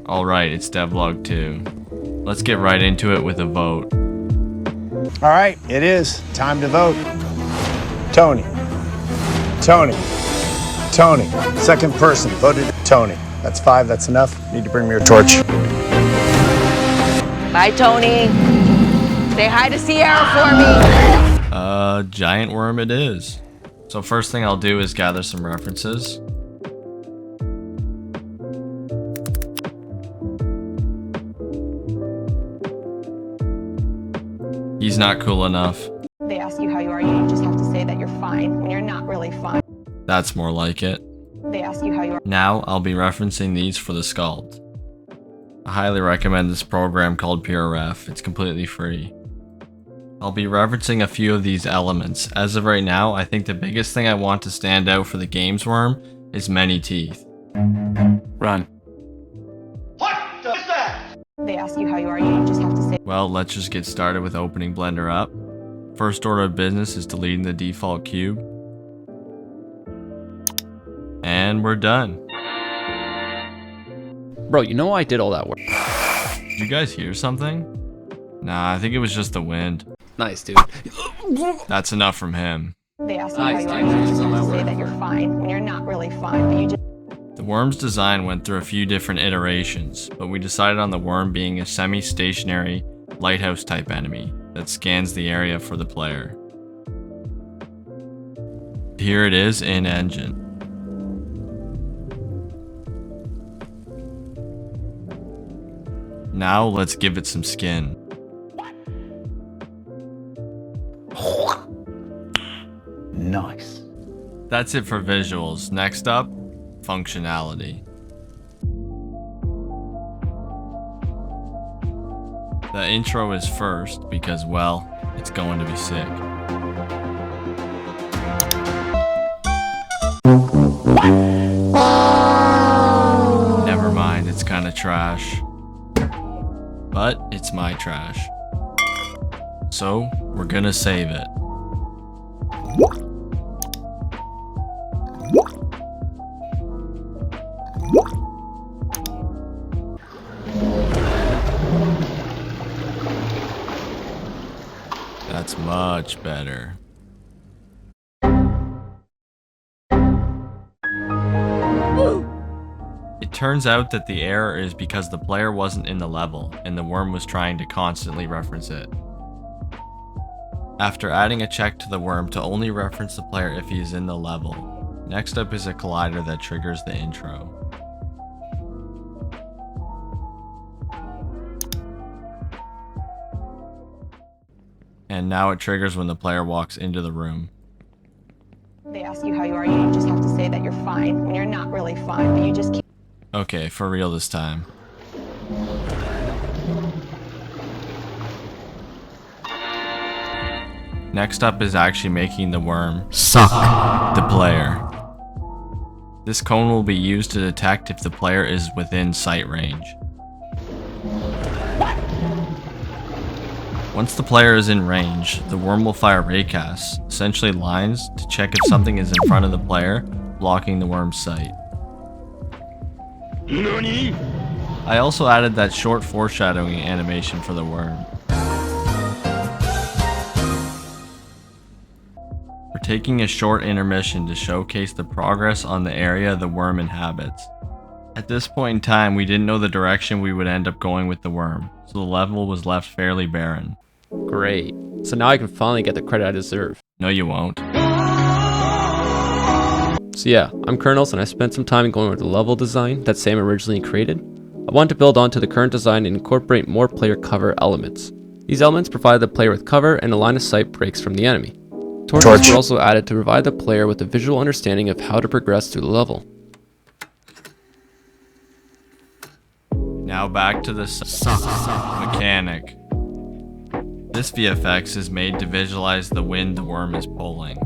Alright, it's Devlog 2. Let's get right into it with a vote. All right, it is time to vote. Tony. Second person voted Tony. That's 5, that's enough. Need to bring me your torch. Bye, Tony. Say hi to Sierra for me. Giant worm it is. So first thing I'll do is gather some references. He's not cool enough. They ask you how you are, you just have to say that you're fine when you're not really fine. That's more like it. They ask you how you are. Now I'll be referencing these for the sculpt. I highly recommend this program called PureRef. It's completely free. I'll be referencing a few of these elements. As of right now, I think the biggest thing I want to stand out for the game's worm is many teeth. Run. What the is that? They ask you how you are, you just have to say. Well, let's just get started with opening Blender up. First order of business is deleting the default cube. And we're done. Bro, you know I did all that work. Did you guys hear something? Nah, I think it was just the wind. Nice, dude. That's enough from him. They ask you how you are, you just have to say that you're fine when you're not really fine, but you just. The worm's design went through a few different iterations, but we decided on the worm being a semi-stationary, lighthouse type enemy that scans the area for the player. Here it is in engine. Now let's give it some skin. Nice. That's it for visuals. Next up, functionality. The intro is first because, well, it's going to be sick. Never mind, it's kind of trash. But it's my trash. So, we're gonna save it. That's much better. It turns out that the error is because the player wasn't in the level, and the worm was trying to constantly reference it. After adding a check to the worm to only reference the player if he is in the level, next up is a collider that triggers the intro. And now it triggers when the player walks into the room. They ask you how you are, you just have to say that you're fine when you're not really fine, but you just keep. Okay, for real this time. Next up is actually making the worm suck the player. This cone will be used to detect if the player is within sight range. Once the player is in range, the worm will fire raycasts, essentially lines, to check if something is in front of the player, blocking the worm's sight. Nani? I also added that short foreshadowing animation for the worm. We're taking a short intermission to showcase the progress on the area the worm inhabits. At this point in time, we didn't know the direction we would end up going with the worm, so the level was left fairly barren. Great. So now I can finally get the credit I deserve. No, you won't. So yeah, I'm Kernels and I spent some time going over the level design that Sam originally created. I wanted to build onto the current design and incorporate more player cover elements. These elements provide the player with cover and a line of sight breaks from the enemy. Torches were also added to provide the player with a visual understanding of how to progress through the level. Now back to the mechanic. This VFX is made to visualize the wind the worm is pulling.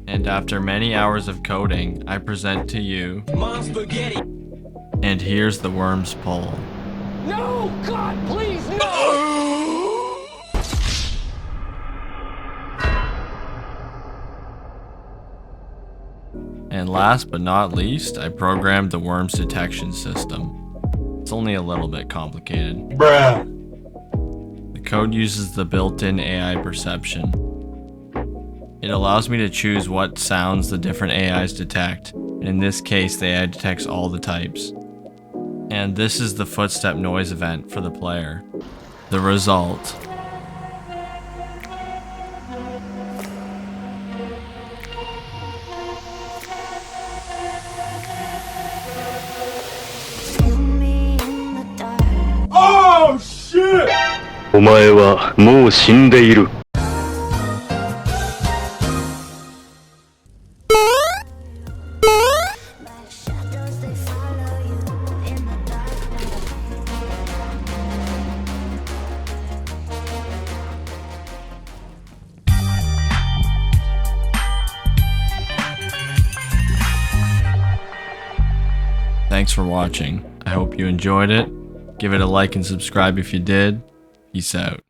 And after many hours of coding, I present to you, Mom spaghetti. and here's the worm's pull. No, God, please, no! And last but not least, I programmed the worms detection system. It's only a little bit complicated. Bruh. The code uses the built-in AI perception. It allows me to choose what sounds the different AIs detect, and in this case the AI detects all the types. And this is the footstep noise event for the player. The result. Oh shit! お前はもう死んでいる。Thanks for watching. I hope you enjoyed it. Give it a like and subscribe if you did. Peace out.